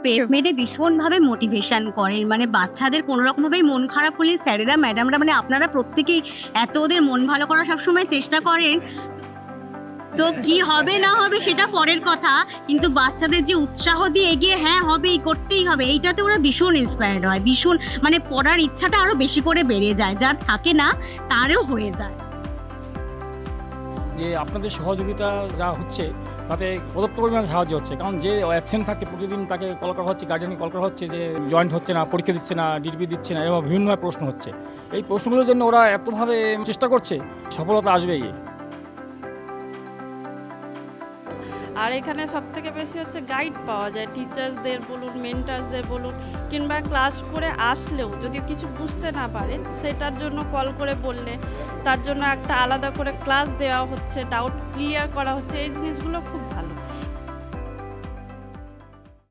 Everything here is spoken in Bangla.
প্রেমেডে ভীষণভাবে মোটিভেশন করেন, মানে বাচ্চাদের কোনো রকমভাবেই মন খারাপ হলে স্যারেরা ম্যাডামরা মানে আপনারা প্রত্যেকেই এত ওদের মন ভালো করার সবসময় চেষ্টা করেন। তো কি হবে না হবে সেটা পরের কথা, কিন্তু বাচ্চাদের যে উৎসাহ দিয়ে এগিয়ে হ্যাঁ হবেই, করতেই হবে, এইটাতে ওরা ভীষণ ইন্সপায়ার্ড হয়, ভীষণ মানে পড়ার ইচ্ছাটা আরো বেশি করে বেড়ে যায়, যার থাকে না তারও হয়ে যায়। যে আপনাদের সহযোগিতা যা হচ্ছে তাতে পর্যাপ্ত পরিমাণে সাহায্য হচ্ছে, কারণ যে অ্যাবসেন্ট থাকছে প্রতিদিন তাকে কল করা হচ্ছে, গার্ডিয়ানকে কল করা হচ্ছে যে জয়েন্ট হচ্ছে না, পরীক্ষা দিচ্ছে না, ডিগ্রি দিচ্ছে না, এবং বিভিন্নভাবে প্রশ্ন হচ্ছে। এই প্রশ্নগুলোর জন্য ওরা এতভাবে চেষ্টা করছে, সফলতা আসবেই। আর এখানে সবথেকে বেশি হচ্ছে গাইড পাওয়া যায়, টিচার্সদের বলুন, মেন্টার্সদের বলুন, কিংবা ক্লাস করে আসলেও যদি কিছু বুঝতে না পারে সেটার জন্য কল করে বললে তার জন্য একটা আলাদা করে ক্লাস দেওয়া হচ্ছে, ডাউট ক্লিয়ার করা হচ্ছে, এই জিনিসগুলো খুব ভালো।